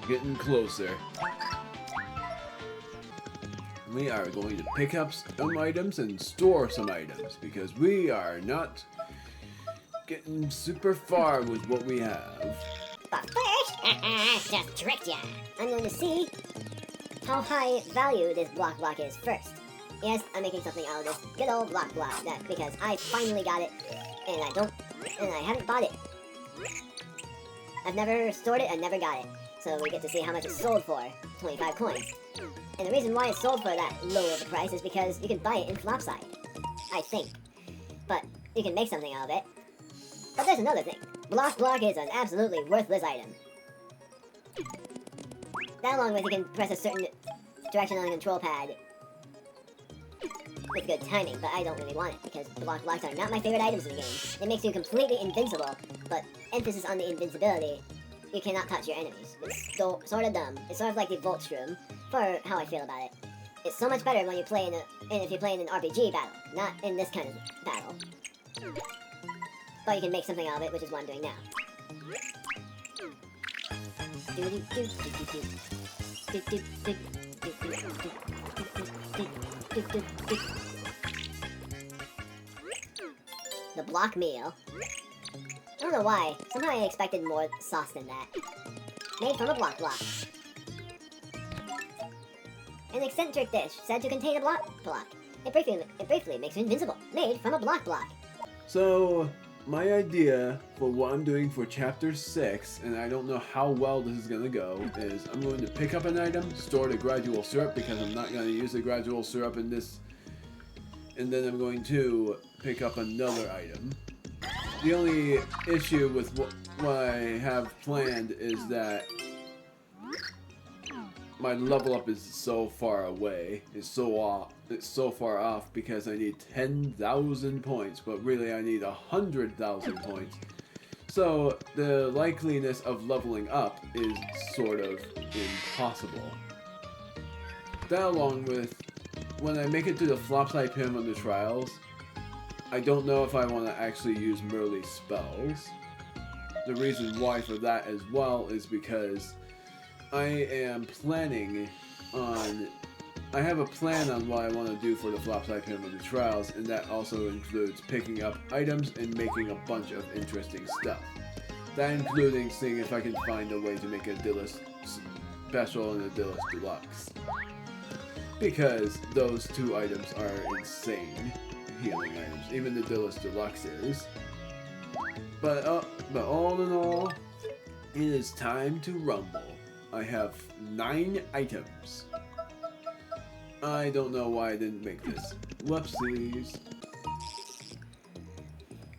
getting closer. We are going to pick up some items and store some items because we are not getting super far with what we have. But first, just tricked ya. I'm going to see how high value this block is first. Yes, I'm making something out of this good old block that because I finally got it and I haven't bought it. I've never stored it, I never got it. So we get to see how much it sold for, 25 coins. And the reason why it sold for that low of a price is because you can buy it in Flopside, I think. But you can make something out of it. But there's another thing. Block is an absolutely worthless item. That along with you can press a certain direction on the control pad with good timing, but I don't really want it because blocks are not my favorite items in the game. It makes you completely invincible, but emphasis on the invincibility, you cannot touch your enemies. It's sort of dumb. It's sort of like the Voltstrom, for how I feel about it. It's so much better when you play if you're playing an RPG battle, not in this kind of battle. But you can make something out of it, which is what I'm doing now. The block meal. I don't know why. Somehow I expected more sauce than that. Made from a block. An eccentric dish said to contain a block. It briefly makes you invincible. Made from a block. So, my idea for what I'm doing for Chapter 6, and I don't know how well this is going to go, is I'm going to pick up an item, store the gradual syrup, because I'm not going to use the gradual syrup in this, and then I'm going to pick up another item. The only issue with what I have planned is that my level up is so far away, it's so far off because I need 10,000 points, but really I need 100,000 points. So the likeliness of leveling up is sort of impossible. That along with, when I make it to the Flopside Pim on the trials, I don't know if I want to actually use Merle's spells. The reason why for that as well is because I am planning on... I have a plan on what I want to do for the Flopside Pim of the Trials, and that also includes picking up items and making a bunch of interesting stuff. That including seeing if I can find a way to make a Dillis Special and a Dillis Deluxe. Because those two items are insane healing items, even the Dillis Deluxe is. But all in all, it is time to rumble. I have 9 items. I don't know why I didn't make this. Whoopsies.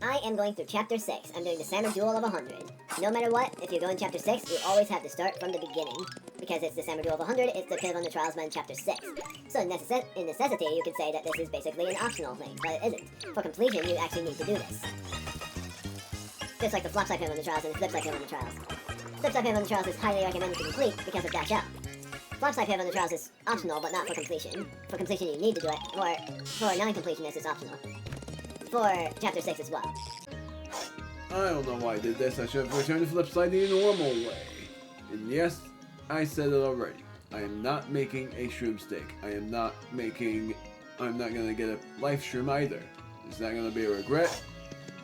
I am going through Chapter 6. I'm doing the Summer Duel of 100. No matter what, if you go in Chapter 6, you always have to start from the beginning. Because it's the Summer Duel of 100, it's the Pim on the Trials in Chapter 6. So in necessity, you could say that this is basically an optional thing, but it isn't. For completion, you actually need to do this. Just like the Flopside Pim on the Trials and the Flipside Pim on the Trials. Flipside Pim on the Trials is highly recommended to complete because of Dash Out. Flopside Pim on the Trials is optional, but not for completion. For completion, you need to do it, or for non-completionists, it's optional. For Chapter 6 as well. I don't know why I did this. I should have returned to Flipside the normal way. And yes, I said it already. I am not making a shroom steak. I'm not gonna get a life shroom either. Is that gonna be a regret?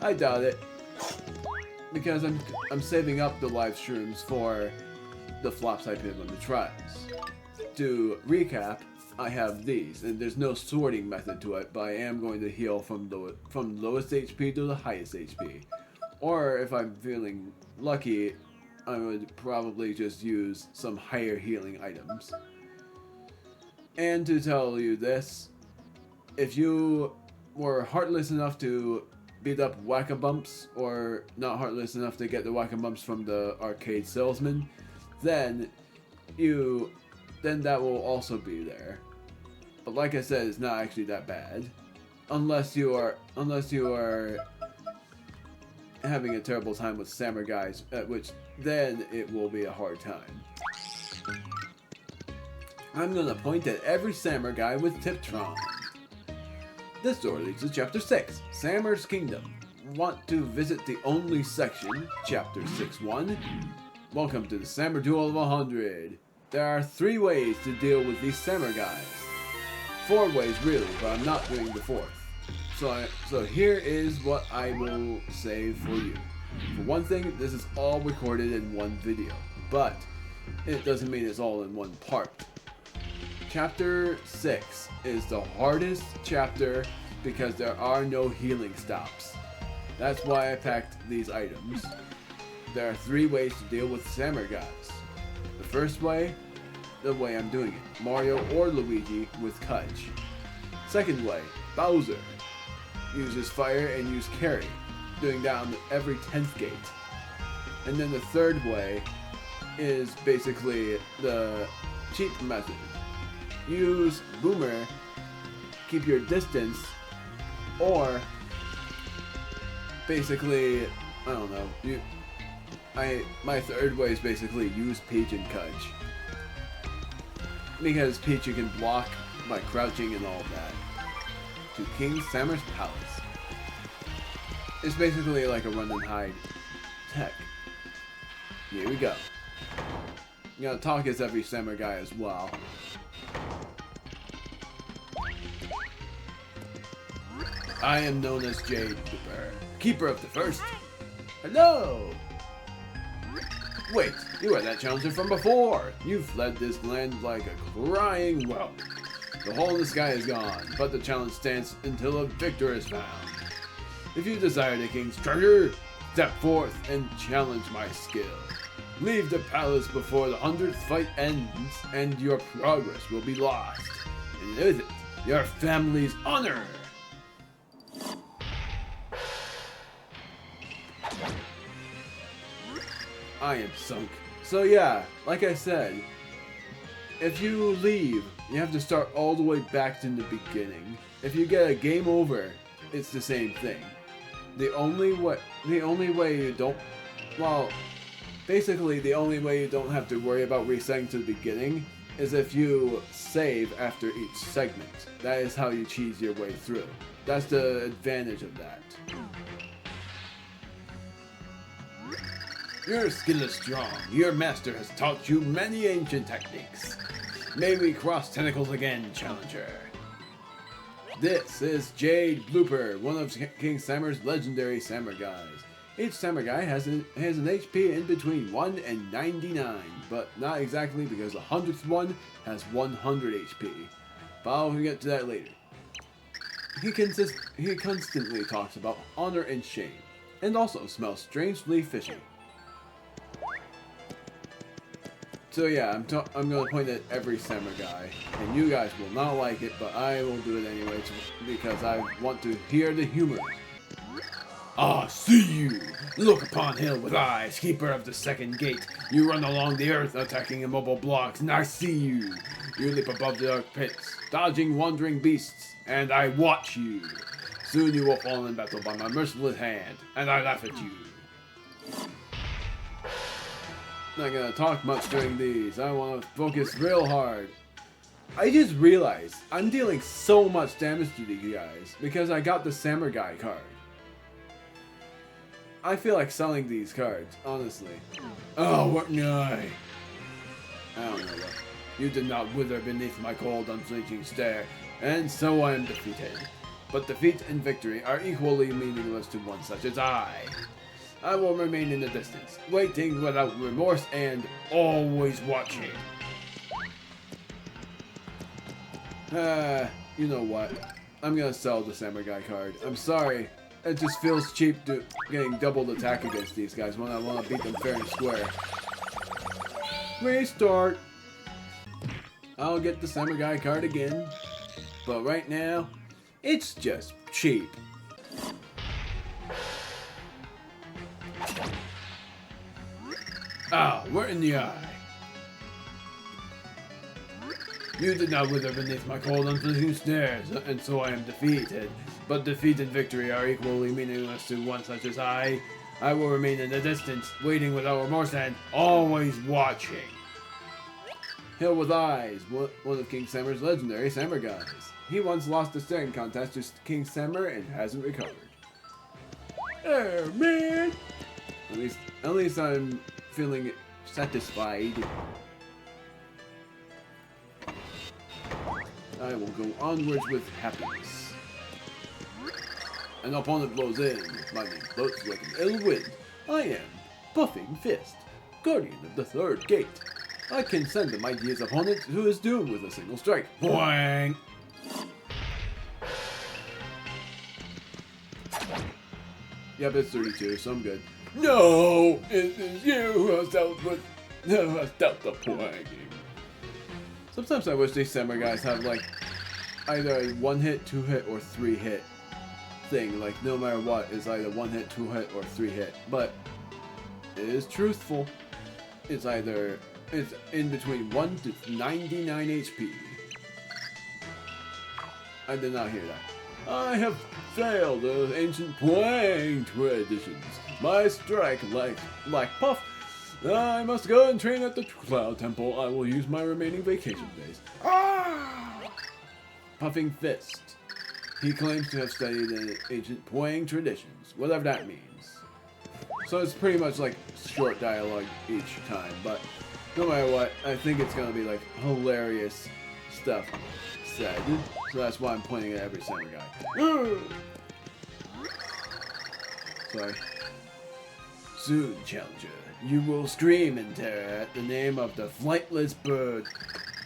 I doubt it. Because I'm saving up the live shrooms for the Flopside Pim on the Trials. To recap, I have these, and there's no sorting method to it, but I am going to heal from lowest HP to the highest HP. Or if I'm feeling lucky, I would probably just use some higher healing items. And to tell you this, if you were heartless enough to beat up Whack-a-Bumps, or not heartless enough to get the Whack-a-Bumps from the arcade salesman, then that will also be there. But like I said, it's not actually that bad. Unless you are having a terrible time with Samurai guys, which then it will be a hard time. I'm gonna point at every Samurai guy with Tiptron. This door leads to Chapter 6, Samur's Kingdom. Want to visit the only section, Chapter 6-1? Welcome to the Samurai Duel of 100. There are 3 ways to deal with these Samurai guys. 4 ways really, but I'm not doing the 4th. So here is what I will say for you. For one thing, this is all recorded in one video, but it doesn't mean it's all in one part. Chapter 6 is the hardest chapter because there are no healing stops. That's why I packed these items. There are 3 ways to deal with Samurai guys. The first way, the way I'm doing it, Mario or Luigi with Kudge. Second way, Bowser. Uses fire and use carry, doing down every 10th gate. And then the third way is basically the cheap method. Use Boomer, keep your distance, or basically, I don't know, my third way is basically use Peach and Kudge. Because Peach you can block by crouching and all that. To King Samurai's Palace. It's basically like a run and hide tech. Here we go. You gotta talk as every samurai guy as well. I am known as Jade Cooper, keeper of the first. Hello! Wait, you are that challenger from before! You fled this land like a crying whelp. The hole in the sky is gone, but the challenge stands until a victor is found. If you desire the king's treasure, step forth and challenge my skill. Leave the palace before the 100th fight ends, and your progress will be lost. And with it, your family's honor! I am sunk. So yeah, like I said, if you leave, you have to start all the way back to the beginning. If you get a game over, it's the same thing. The only way you don't, well, basically the only way you don't have to worry about resetting to the beginning is if you save after each segment. That is how you cheese your way through. That's the advantage of that. Your skill is strong. Your master has taught you many ancient techniques. May we cross tentacles again, challenger. This is Jade Blooper, one of King Samurai's legendary samurai guys. Each samurai guy has an HP in between 1 and 99, but not exactly because the 100th one has 100 HP. But I'll get to that later. He constantly talks about honor and shame, and also smells strangely fishy. So yeah, I'm gonna point at every samurai guy, and you guys will not like it, but I will do it anyway because I want to hear the humor. Ah, see you! Look upon hill with eyes, keeper of the second gate. You run along the earth, attacking immobile blocks, and I see you. You leap above the dark pits, dodging wandering beasts, and I watch you. Soon you will fall in battle by my merciless hand, and I laugh at you. Not gonna talk much during these. I want to focus real hard. I just realized I'm dealing so much damage to these guys because I got the Samurai card. I feel like selling these cards, honestly. Oh, what I don't know what. You did not wither beneath my cold, unflinching stare, and so I am defeated. But defeat and victory are equally meaningless to one such as I. I will remain in the distance, waiting without remorse and always watching. You know what? I'm gonna sell the Samurai card. I'm sorry. It just feels cheap getting doubled attack against these guys when I want to beat them fair and square. Restart! I'll get the Samurai card again. But right now, it's just cheap. Ah, we're in the eye. You did not wither beneath my cold, unflinching stares, and so I am defeated. But defeat and victory are equally meaningless to one such as I. I will remain in the distance, waiting without remorse and always watching. Hill with Eyes, one of King Samurai's legendary samurai guys. He once lost a staring contest to King Samurai and hasn't recovered. Oh man! At least I'm feeling satisfied. I will go onwards with happiness. An opponent blows in. My name floats like an ill wind. I am Puffing Fist, guardian of the third gate. I can send the mightiest opponent who is doomed with a single strike. Boing! Yep, it's 32, so I'm good. No! It is you who has dealt the pointing. Sometimes I wish these samurai guys have like either a 1-hit, 2-hit, or 3-hit thing. Like no matter what is either 1-hit, 2-hit, or 3-hit. But it is truthful. It's in between 1 to 99 HP. I did not hear that. I have failed the ancient playing traditions. My strike like Puff. I must go and train at the Cloud Temple. I will use my remaining vacation days. Ah! Puffing Fist. He claims to have studied the ancient playing traditions, whatever that means. So it's pretty much like short dialogue each time, but no matter what, I think it's gonna be like hilarious stuff said. So that's why I'm pointing at every samurai guy. Sorry. Soon, challenger, you will scream in terror at the name of the flightless bird.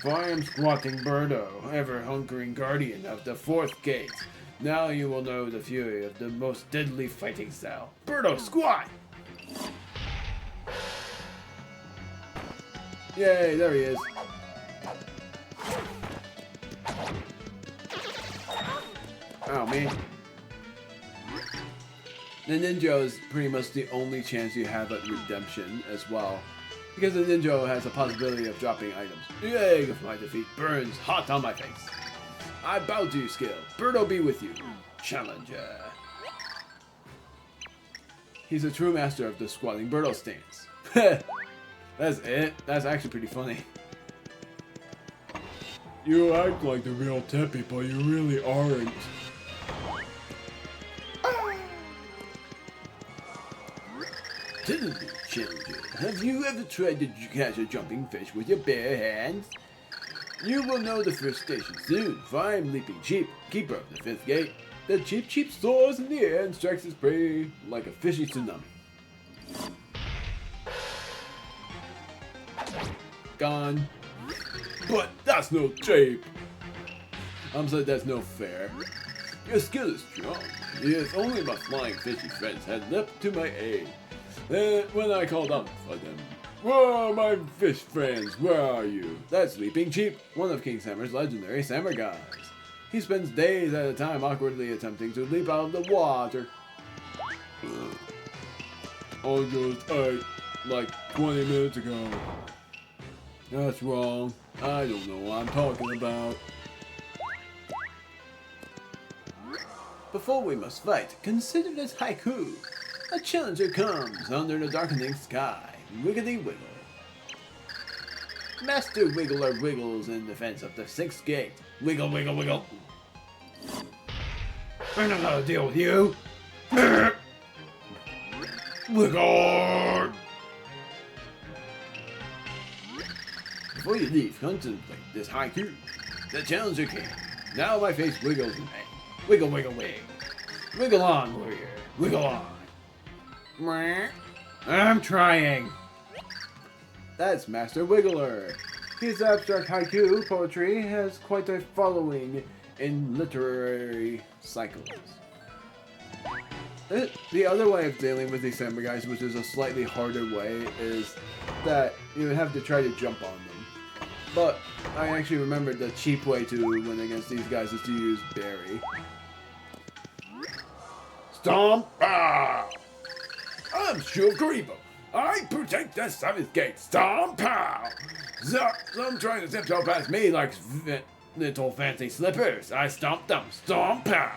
For I am squatting Birdo, ever-hunkering guardian of the fourth gate. Now you will know the fury of the most deadly fighting style. Birdo, squat! Yay, there he is. Oh, man. The ninja is pretty much the only chance you have at redemption as well. Because the ninja has a possibility of dropping items. The egg of my defeat burns hot on my face. I bow to your skill. Birdo be with you. Challenger. He's a true master of the squatting Birdo stance. That's it. That's actually pretty funny. You act like the real Teppy, but you really aren't. Tell me, challenger, have you ever tried to catch a jumping fish with your bare hands? You will know the first station soon, for I am Leaping Cheap, keeper of the fifth gate. The Cheap soars in the air and strikes his prey like a fishy tsunami. Gone. But that's no Cheap. I'm sorry, that's no fair. Your skill is strong. If only my flying fishy friends had leapt to my aid. When I called out for them. Whoa, my fish friends, where are you? That's Leaping Cheap, one of King Samur's legendary samurai guys. He spends days at a time awkwardly attempting to leap out of the water. I just ate like 20 minutes ago. That's wrong. I don't know what I'm talking about. Before we must fight, consider this haiku. A challenger comes under the darkening sky. Wiggity wiggle. Master Wiggler wiggles in defense of the sixth gate. Wiggle, wiggle, wiggle. I know how to deal with you. Wiggle. Before you leave, contemplate this haiku. The challenger came. Now my face wiggles in pain. Wiggle, wiggle, wiggle. Wiggle on, warrior. Wiggle on. I'm trying. That's Master Wiggler. His abstract haiku poetry has quite a following in literary cycles. The other way of dealing with these samurai guys, which is a slightly harder way, is that you have to try to jump on them. But I actually remembered the cheap way to win against these guys is to use Berry. Stomp! Ah! I'm Shogaribo. I protect the seventh gate. Stomp! Pow! Some trying to tiptoe past me like little fancy slippers. I stomp them. Stomp! Pow!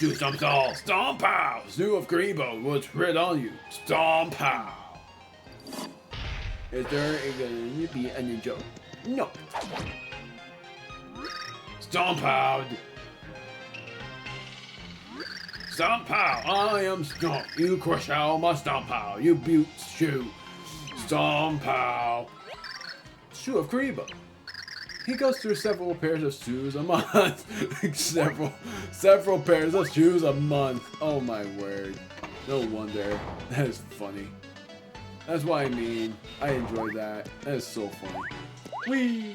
Do some all. Stomp! Pow! Zoo of Grebo will tread on you. Stomp! Pow! Is there going to be a ninja? No. Stomp out! Stomp out! I am Stomp. You crush out my Stomp out. You butte shoe. Somehow. Shoe of Kariba. He goes through several pairs of shoes a month. several pairs of shoes a month. Oh my word. No wonder. That is funny. That's what I mean. I enjoy that. That is so funny. Whee!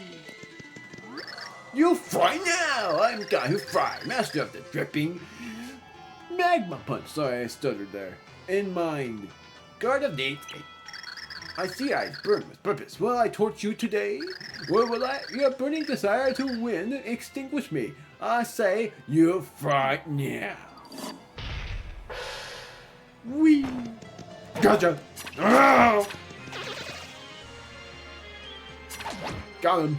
You fry now! I'm Guy Who Fry, master of the dripping magma punch. Sorry, I stuttered there. In mind. Guard of the 8th gate. I see eyes burn with purpose. Will I torch you today? Or will your burning desire to win extinguish me? I say, you fry now. Whee! Gotcha! Ow! Got him.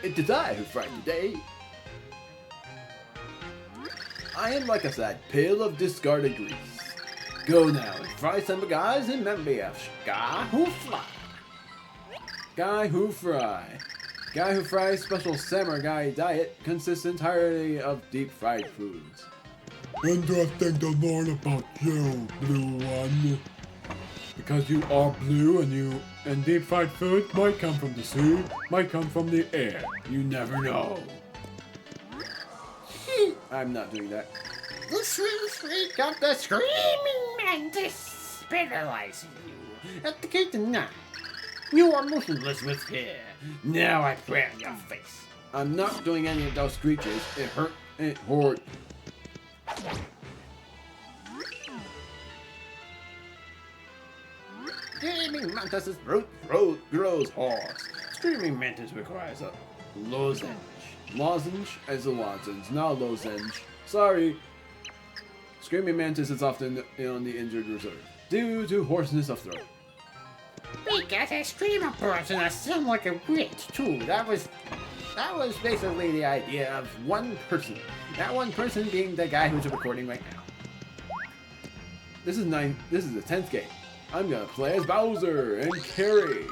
It is I who fried today. I am like a sad pail of discarded grease. Go now and fry some guys and remember of Guy Who Fry. Guy Who Fry. Guy Who Fry's special samurai diet consists entirely of deep fried foods. Interesting to learn about you, blue one. Because you are blue and deep fried food might come from the sea, might come from the air. You never know. I'm not doing that. The sweet shriek of the screaming mantis paralyzing you at the gate of 9. You are motionless with fear. Now I pray on your face. I'm not doing any of those screeches. It hurt. It hurt. Screaming mantis' throat grows hoarse. Screaming mantis requires a lozenge. Lozenge as a lozenge, not a lozenge. Sorry. Screaming mantis is often on the injured reserve due to hoarseness of throat. We got a screamer person that sound like a witch too. That was basically the idea of one person. That one person being the guy who's recording right now. This is the 10th game. I'm gonna play as Bowser and carry.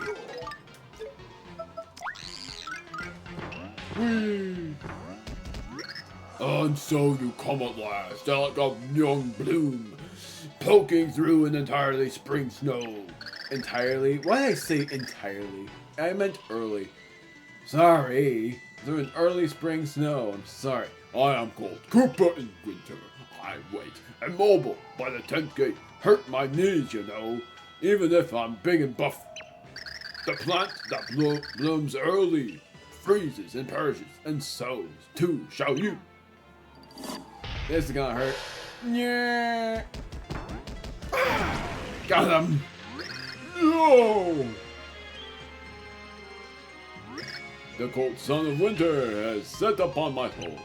Whee! And so you come at last, like a young bloom, poking through an entirely spring snow. Entirely? Why did I say entirely? I meant early. Sorry. Through an early spring snow. I'm sorry. I am called Cooper in winter. I wait, immobile by the 10th gate. Hurt my knees, you know. Even if I'm big and buff. The plant that blooms early freezes and perishes, and so too shall you. This is gonna hurt. Yeah. Got him. No. The cold sun of winter has set upon my home.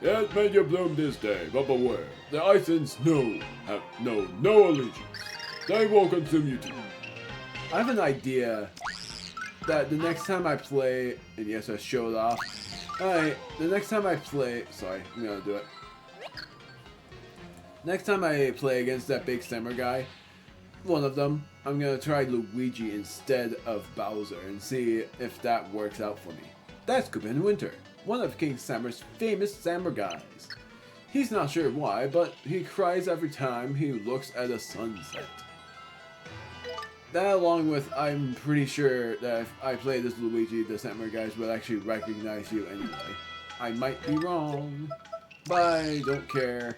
It may you bloom this day, but beware, the ice and snow have no allegiance. They will consume you too. I have an idea that the next time I play, and yes, I showed off. Alright, the next time I play, sorry, I'm gonna do it. Next time I play against that big samurai guy, one of them, I'm gonna try Luigi instead of Bowser and see if that works out for me. That's Koopa in Winter, one of King Samur's famous samurai guys. He's not sure why, but he cries every time he looks at a sunset. That along with, I'm pretty sure that if I played as Luigi, the samurai guys would actually recognize you anyway. I might be wrong, but I don't care.